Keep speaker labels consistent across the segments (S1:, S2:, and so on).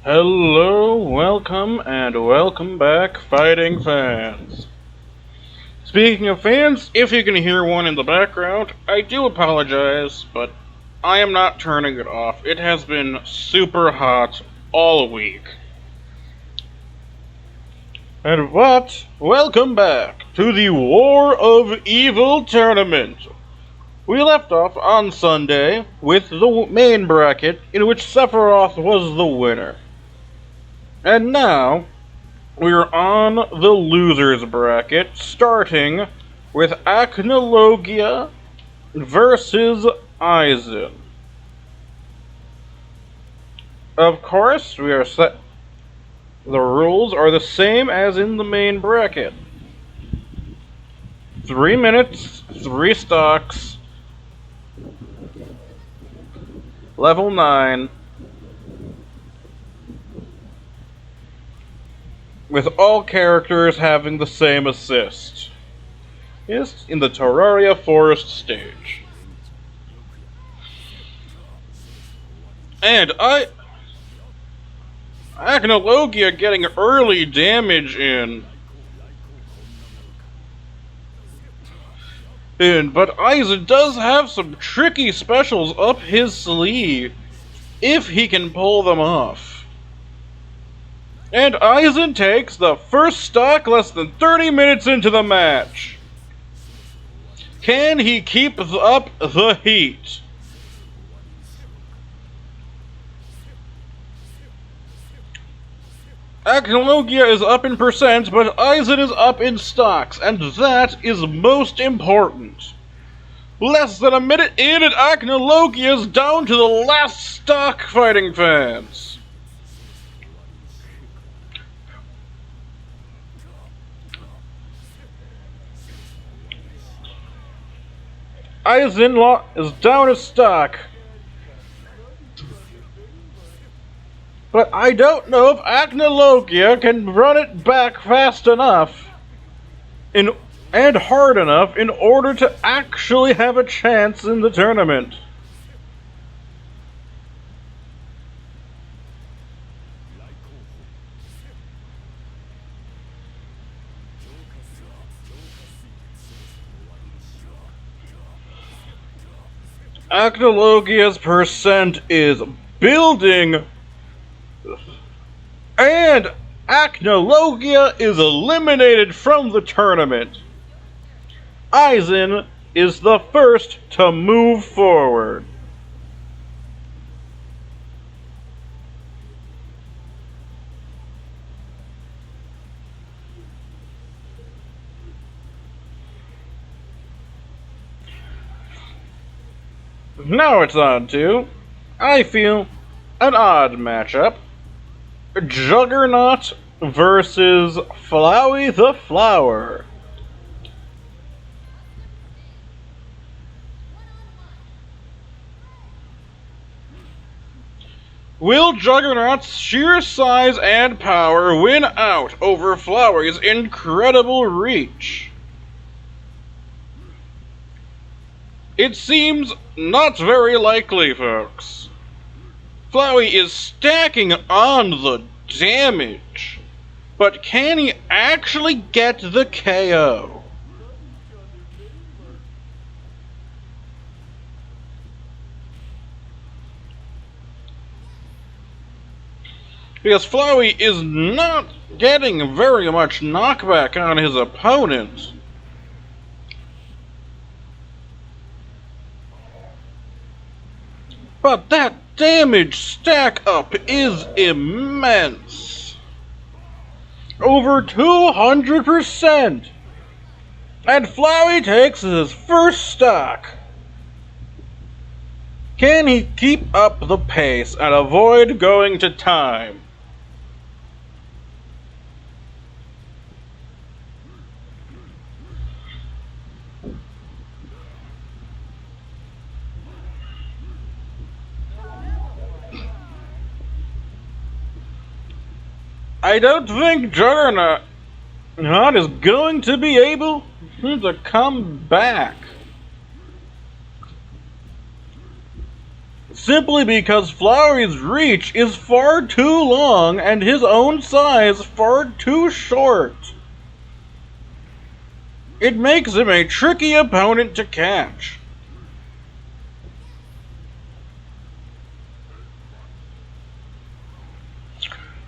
S1: Hello, welcome back, fighting fans. Speaking of fans, if you can hear one in the background, I do apologize, but I am not turning it off. It has been super hot all week. Welcome back to the War of Evil tournament. We left off on Sunday with the main bracket, in which Sephiroth was the winner. And now, we're on the losers bracket, starting with Acnologia versus Aizen. Of course, the rules are the same as in the main bracket. 3 minutes, 3 stocks, level 9, with all characters having the same assist. Yes, in the Terraria Forest stage. And Acnologia getting early damage in. But Aizen does have some tricky specials up his sleeve, if he can pull them off. And Aizen takes the first stock less than 30 minutes into the match. Can he keep up the heat? Acnologia is up in percent, but Aizen is up in stocks, and that is most important. Less than a minute in, and Acnologia is down to the last stock, fighting fans. Aizen is down a stock. But I don't know if Acnologia can run it back fast enough and hard enough in order to actually have a chance in the tournament. Acnologia's percent is building, and Acnologia is eliminated from the tournament. Aizen is the first to move forward. Now it's on to, I feel, an odd matchup. Juggernaut versus Flowey the Flower. Will Juggernaut's sheer size and power win out over Flowey's incredible reach? It seems not very likely, folks. Flowey is stacking on the damage, but can he actually get the KO? Because Flowey is not getting very much knockback on his opponent. But that damage stack up is immense. Over 200%. And Flowey takes his first stock. Can he keep up the pace and avoid going to time? I don't think Juggernaut is going to be able to come back. simply because Flowey's reach is far too long and his own size far too short. It makes him a tricky opponent to catch.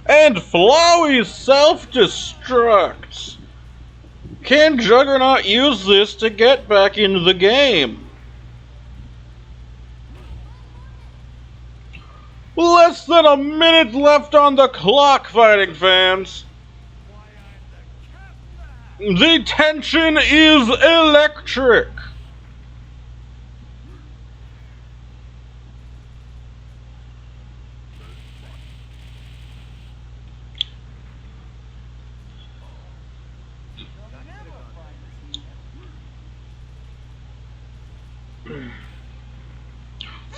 S1: And Flowey self-destructs. Can Juggernaut use this to get back into the game? Less than a minute left on the clock, fighting fans. The tension is electric.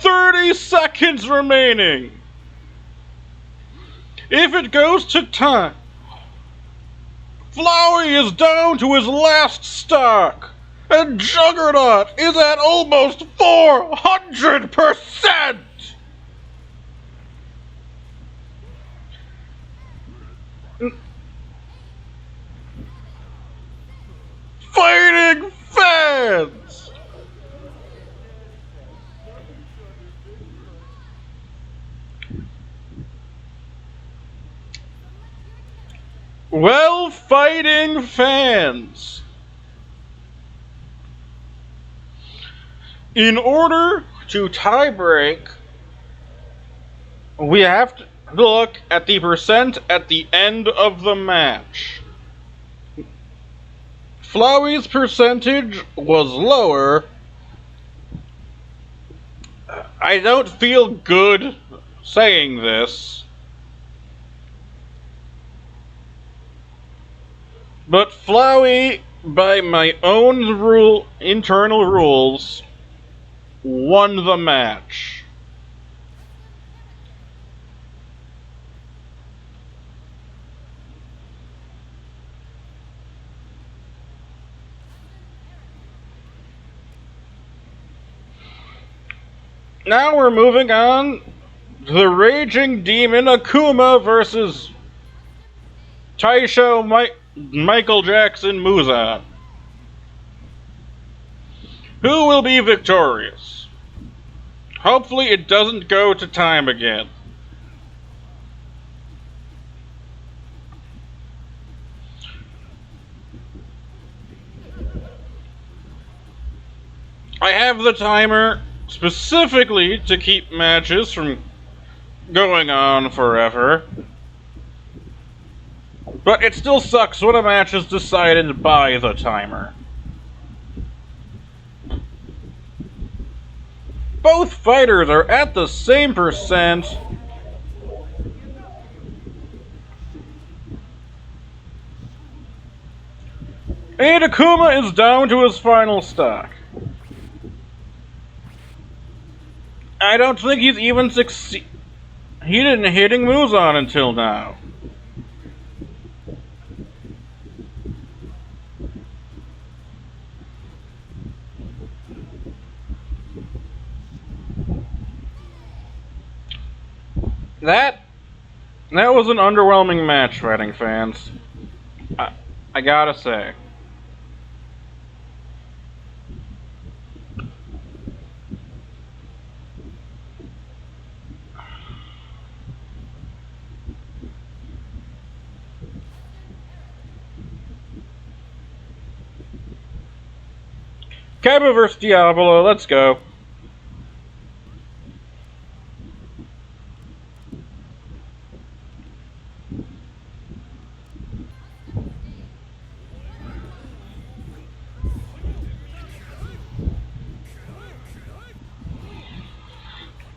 S1: "30 seconds remaining. If it goes to time, Flowey is down to his last stock, and Juggernaut is at almost 400%! Fighting fans! Well, fighting fans, in order to tiebreak, we have to look at the percent at the end of the match. Flowey's percentage was lower. I don't feel good saying this, but Flowey, by my own internal rules, won the match. Now we're moving on to the Raging Demon Akuma versus Taisho Michael Jackson Muzan. Who will be victorious? Hopefully it doesn't go to time again. I have the timer specifically to keep matches from going on forever. But it still sucks when a match is decided by the timer. Both fighters are at the same percent. And Akuma is down to his final stock. I don't think he's even succeeded. He didn't hitting Muzan until now. That was an underwhelming match, fighting fans. I gotta say. Kaiba vs. Diablo, let's go.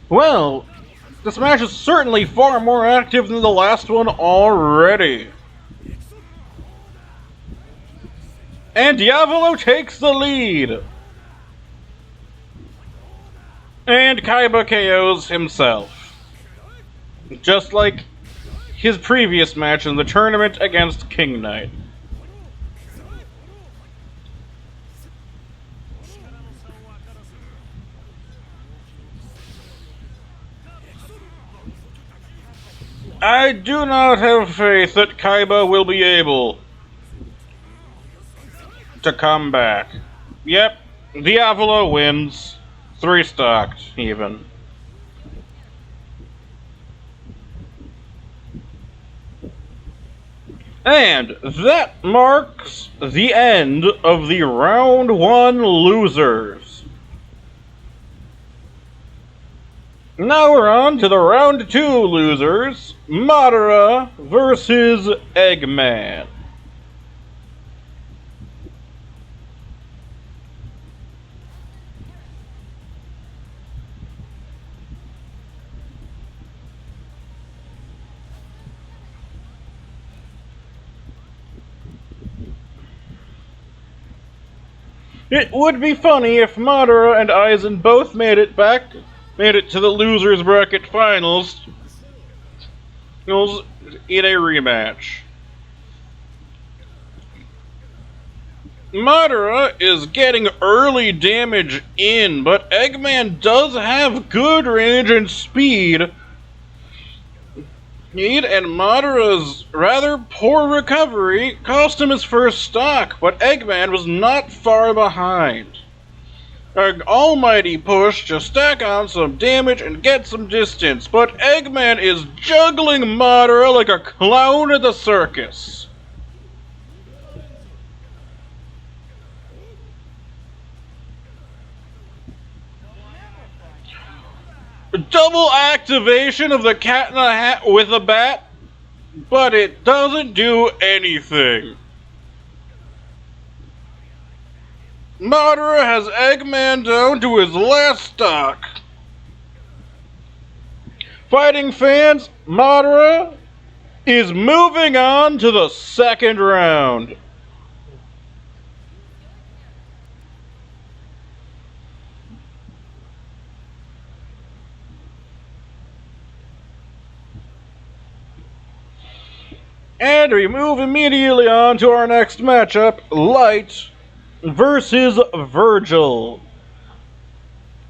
S1: Well, this match is certainly far more active than the last one already. And Diavolo takes the lead. And Kaiba KOs himself. Just like his previous match in the tournament against King Knight. I do not have faith that Kaiba will be able to come back. Yep, Diavolo wins. 3 stocked, even. And that marks the end of the round 1 losers. Now we're on to the round 2 losers, Madara versus Eggman. It would be funny if Madara and Aizen both made it to the losers bracket finals in a rematch. Madara is getting early damage in, but Eggman does have good range and speed. And Madara's rather poor recovery cost him his first stock, but Eggman was not far behind. An almighty push to stack on some damage and get some distance, but Eggman is juggling Madara like a clown at the circus. Double activation of the cat in a hat with a bat, but it doesn't do anything. Madara has Eggman down to his last stock. Fighting fans, Madara is moving on to the second round. And we move immediately on to our next matchup, Light versus Virgil.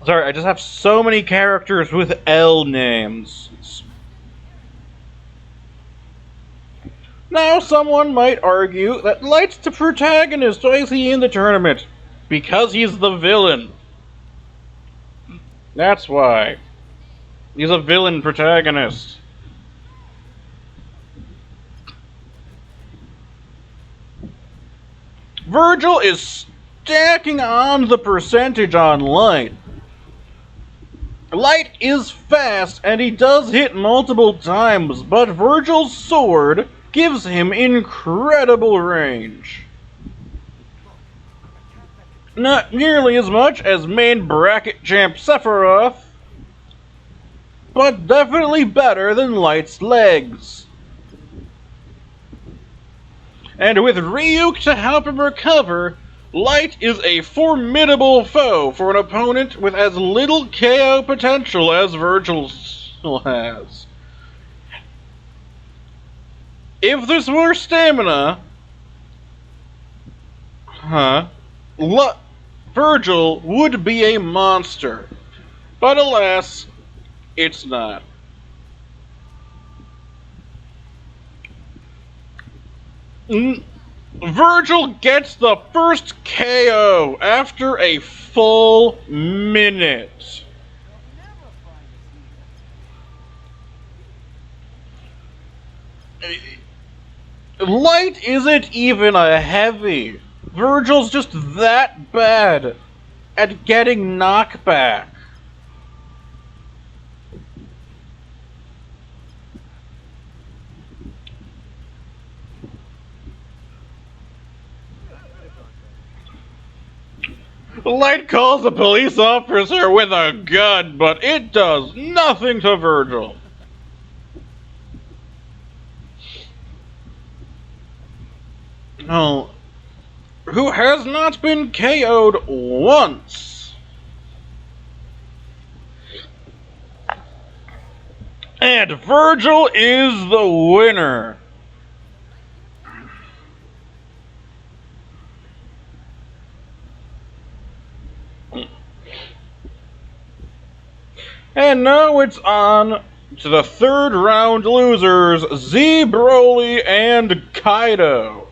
S1: Sorry, I just have so many characters with L names. Now, someone might argue that Light's the protagonist. Why is he in the tournament? Because he's the villain. That's why. He's a villain protagonist. Virgil is stacking on the percentage on Light. Light is fast and he does hit multiple times, but Virgil's sword gives him incredible range. Not nearly as much as main bracket champ Sephiroth, but definitely better than Light's legs. And with Ryuk to help him recover, Light is a formidable foe for an opponent with as little KO potential as Virgil still has. If this were stamina, Virgil would be a monster. But alas, it's not. Virgil gets the first KO after a full minute. Light isn't even a heavy. Virgil's just that bad at getting knockback. Light calls a police officer with a gun, but it does nothing to Virgil. Oh, who has not been KO'd once. And Virgil is the winner. And now it's on to the third round losers, Z Broly and Kaido,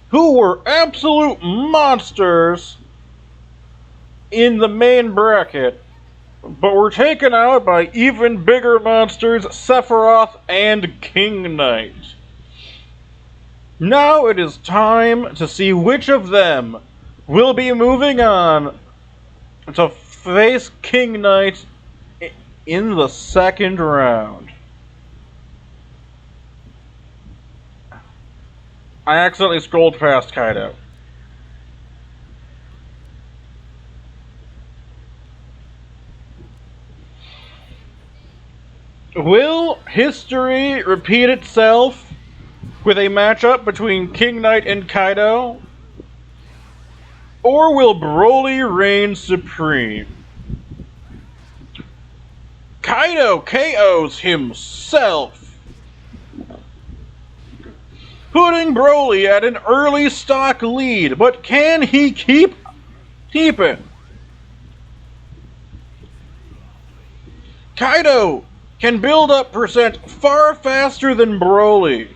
S1: who were absolute monsters in the main bracket, but were taken out by even bigger monsters, Sephiroth and King Knight. Now it is time to see which of them will be moving on to face King Knight in the second round. I accidentally scrolled past Kaido. Will history repeat itself with a matchup between King Knight and Kaido? Or will Broly reign supreme? Kaido KOs himself, putting Broly at an early stock lead, but can he keep it? Kaido can build up percent far faster than Broly.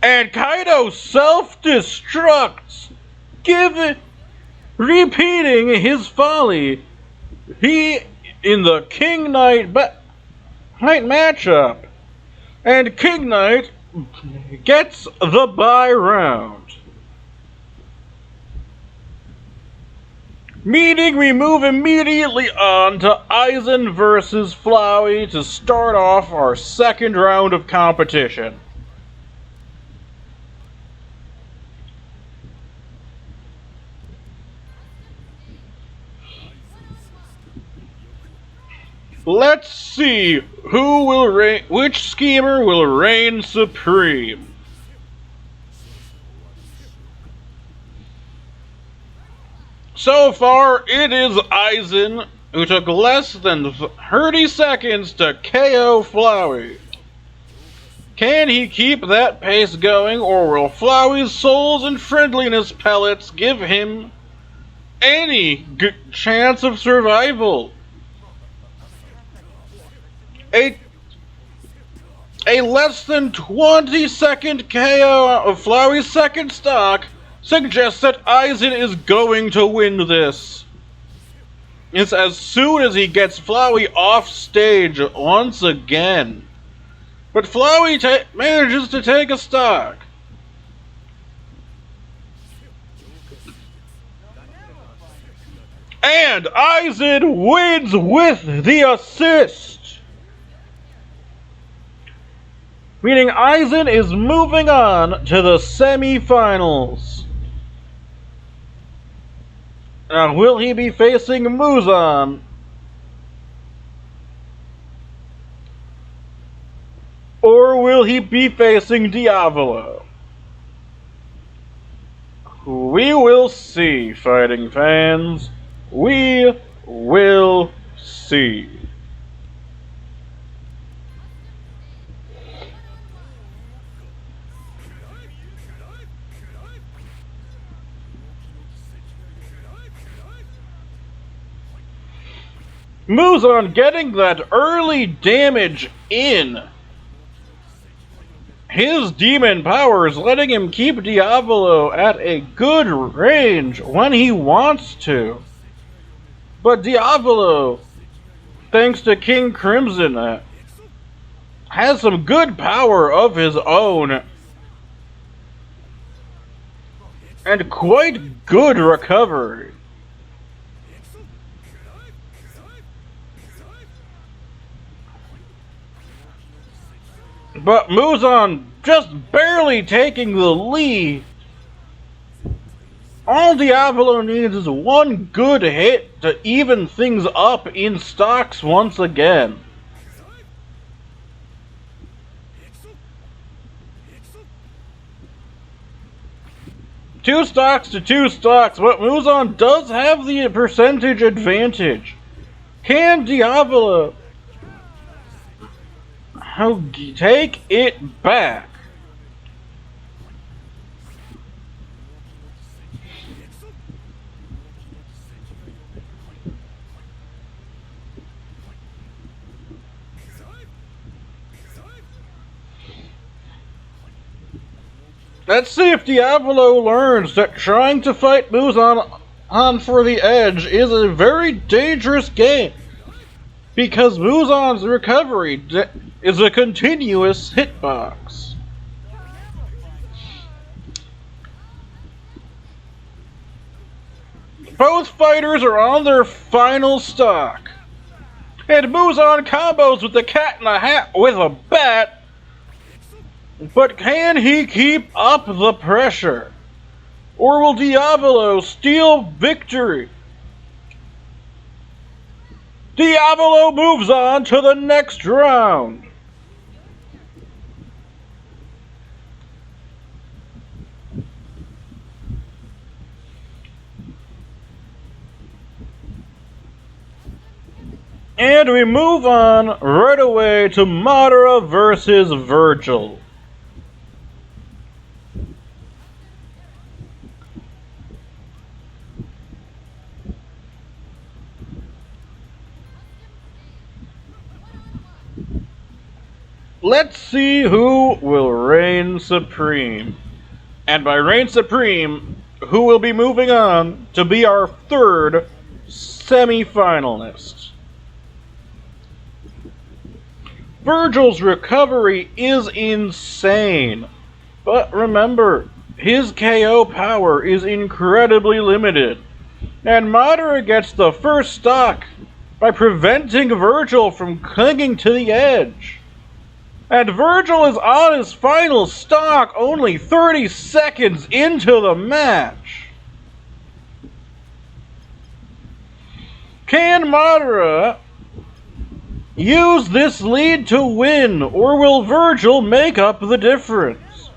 S1: And Kaido self-destructs, repeating his folly. He in the King Knight matchup. And King Knight gets the bye round. Meaning we move immediately on to Aizen versus Flowey to start off our second round of competition. Let's see which schemer will reign supreme. So far, it is Aizen, who took less than 30 seconds to KO Flowey. Can he keep that pace going, or will Flowey's souls and friendliness pellets give him any chance of survival? A less than 20-second KO of Flowey's second stock suggests that Aizen is going to win this. It's as soon as he gets Flowey off stage once again. But Flowey manages to take a stock. And Aizen wins with the assist. Meaning Aizen is moving on to the semi-finals. Now, will he be facing Muzan? Or will he be facing Diavolo? We will see, fighting fans. We will see. Muzan getting that early damage in. His demon powers letting him keep Diavolo at a good range when he wants to. But Diavolo, thanks to King Crimson, has some good power of his own. And quite good recovery. But Muzan just barely taking the lead. All Diavolo needs is one good hit to even things up in stocks once again. Two stocks to two stocks, but Muzan does have the percentage advantage. Can Diavolo take it back? Let's see if Diavolo learns that trying to fight Muzan on for the edge is a very dangerous game, because Muzan's recovery is a continuous hitbox. Both fighters are on their final stock, and Muzan combos with the cat in the hat with a bat. But can he keep up the pressure? Or will Diavolo steal victory? Diavolo moves on to the next round. And we move on right away to Madara versus Virgil. Let's see who will reign supreme. And by reign supreme, who will be moving on to be our third semi-finalist. Virgil's recovery is insane. But remember, his KO power is incredibly limited. And Madara gets the first stock by preventing Virgil from clinging to the edge. And Virgil is on his final stock only 30 seconds into the match. Can Madara use this lead to win, or will Virgil make up the difference?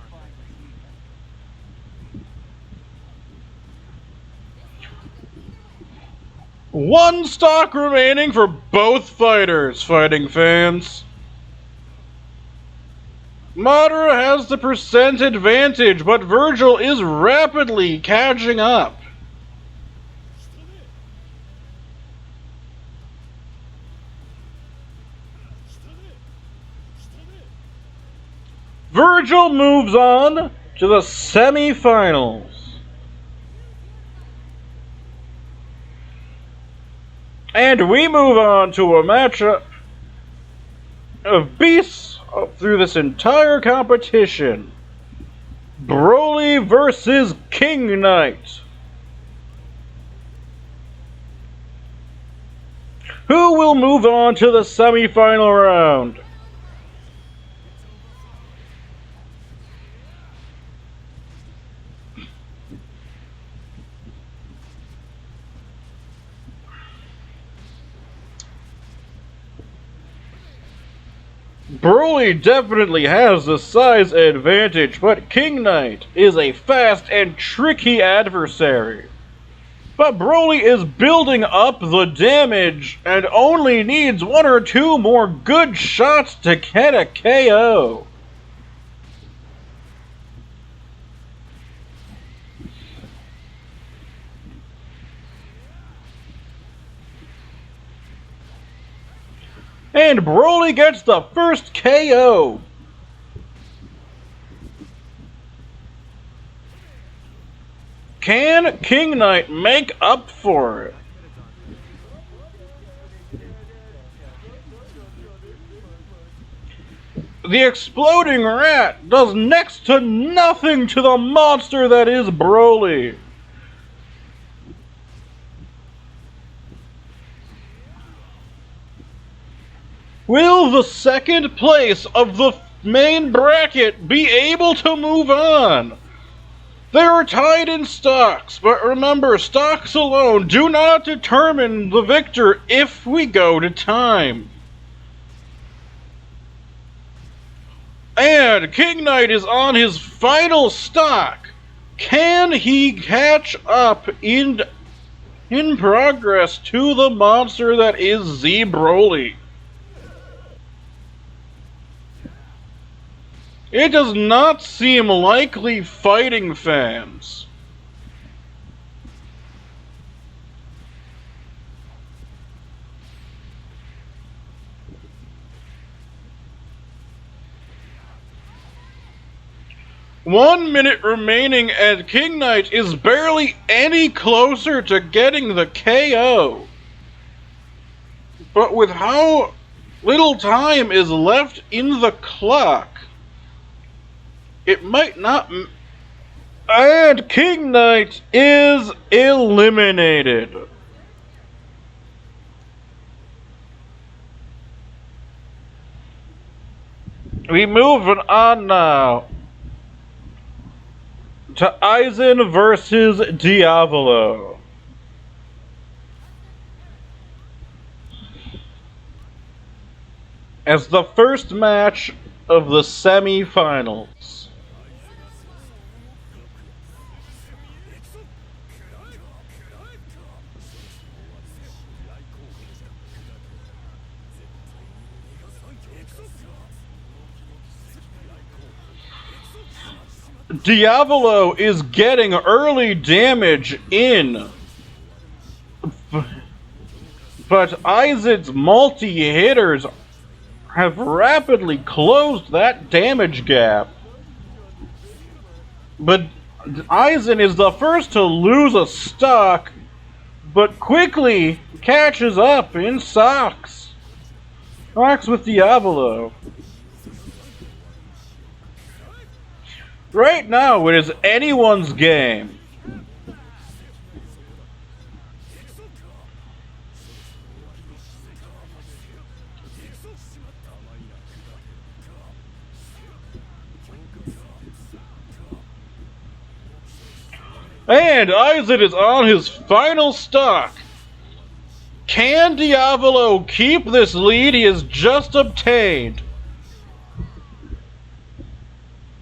S1: One stock remaining for both fighters, fighting fans. Madara has the percent advantage, but Virgil is rapidly catching up. Virgil moves on to the semi-finals. And we move on to a matchup of beasts through this entire competition. Broly versus King Knight. Who will move on to the semi-final round? Broly definitely has the size advantage, but King Knight is a fast and tricky adversary. But Broly is building up the damage and only needs one or two more good shots to get a KO. And Broly gets the first KO. Can King Knight make up for it? The exploding rat does next to nothing to the monster that is Broly. Will the second place of the main bracket be able to move on? They are tied in stocks, but remember, stocks alone do not determine the victor if we go to time. And King Knight is on his final stock. Can he catch up in progress to the monster that is Z Broly? It does not seem likely, fighting fans. 1 minute remaining, and King Knight is barely any closer to getting the KO. But with how little time is left in the clock, it might not. And King Knight is eliminated. We moving on now to Aizen versus Diavolo. As the first match of the semi-finals. Diavolo is getting early damage in, but Aizen's multi-hitters have rapidly closed that damage gap. But Aizen is the first to lose a stock, but quickly catches up in stocks. Stocks with Diavolo. Right now, it is anyone's game. And Aizen is on his final stock. Can Diavolo keep this lead he has just obtained?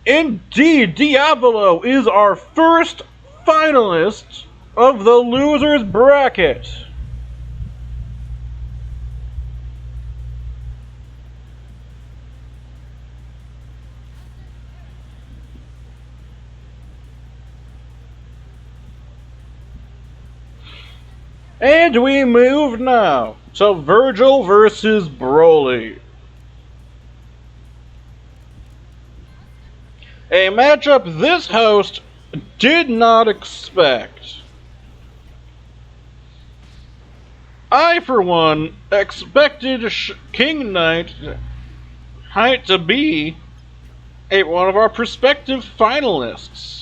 S1: Indeed, Diavolo is our first finalist of the losers bracket. And we move now to Virgil versus Broly. A matchup this host did not expect. I, for one, expected King Knight to be one of our prospective finalists.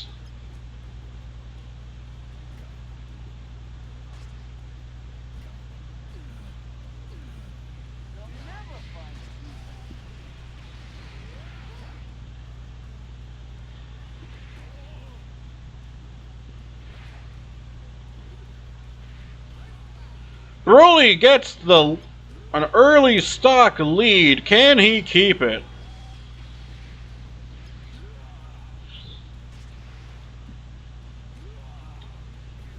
S1: Broly gets an early stock lead. Can he keep it?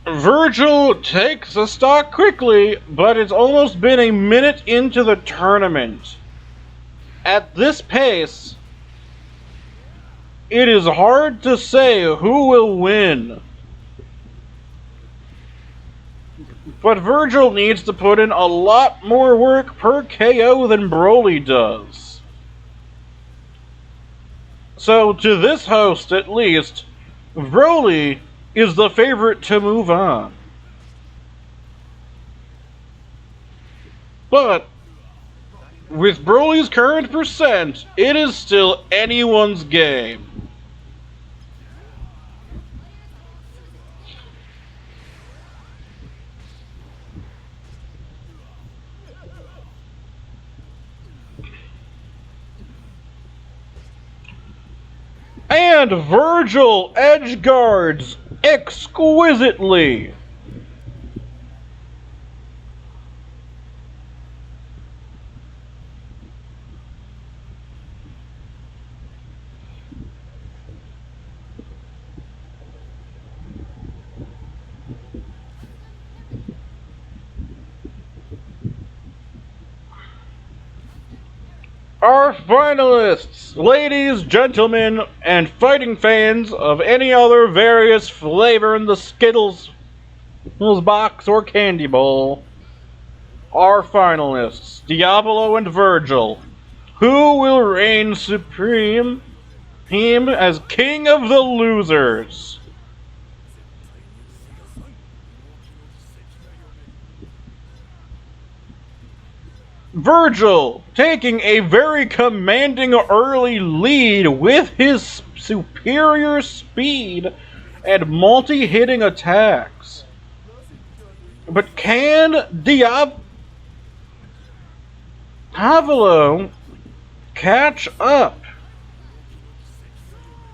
S1: Virgil takes a stock quickly, but it's almost been a minute into the tournament. At this pace, it is hard to say who will win. But Virgil needs to put in a lot more work per KO than Broly does. So, to this host at least, Broly is the favorite to move on. But, with Broly's current percent, it is still anyone's game. And Virgil edgeguards exquisitely. Our finalists, ladies, gentlemen, and fighting fans of any other various flavor in the Skittles box or candy bowl, our finalists, Diavolo and Virgil. Who will reign supreme him as king of the losers. Virgil taking a very commanding early lead with his superior speed and multi-hitting attacks. But can Diavolo catch up?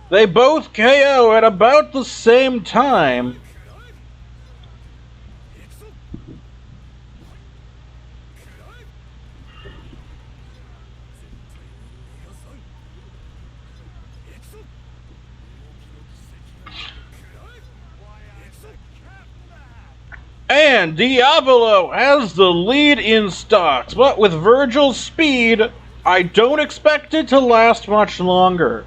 S1: They both KO at about the same time. And Diavolo has the lead in stocks, but with Virgil's speed, I don't expect it to last much longer.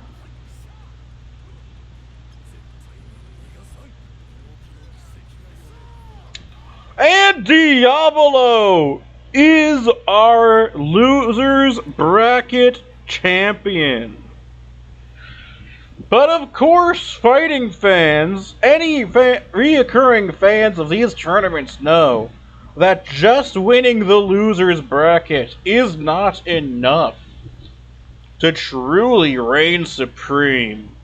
S1: And Diavolo is our losers bracket champion. But of course, fighting fans, any reoccurring fans of these tournaments know that just winning the losers bracket is not enough to truly reign supreme.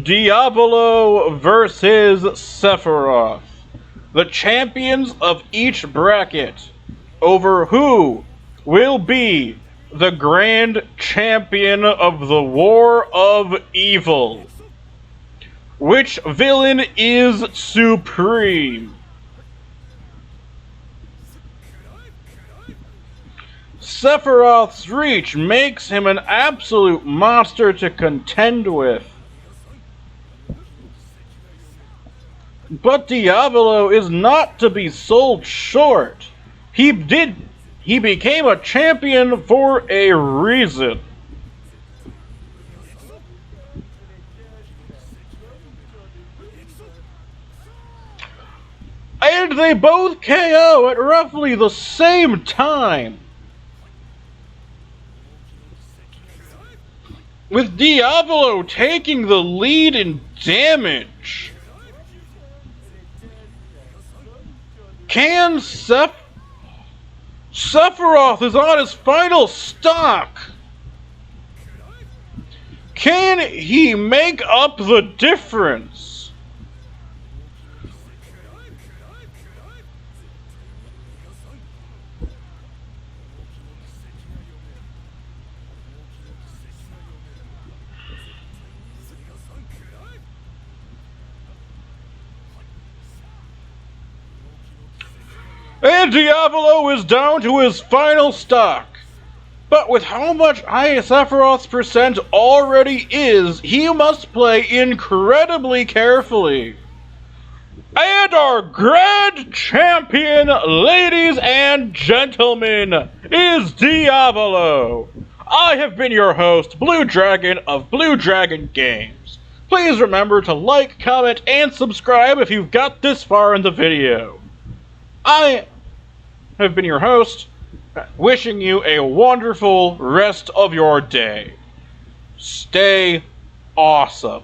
S1: Diavolo versus Sephiroth, the champions of each bracket, over who will be the grand champion of the War of Evil. Which villain is supreme? Sephiroth's reach makes him an absolute monster to contend with. But Diavolo is not to be sold short. He became a champion for a reason. And they both KO at roughly the same time. With Diavolo taking the lead in damage. Can Sephiroth is on his final stock. Can he make up the difference? And Diavolo is down to his final stock. But with how much high Sephiroth's percent already is, he must play incredibly carefully. And our grand champion, ladies and gentlemen, is Diavolo. I have been your host, Blue Dragon of Blue Dragon Games. Please remember to like, comment, and subscribe if you've got this far in the video. I have been your host, wishing you a wonderful rest of your day. Stay awesome.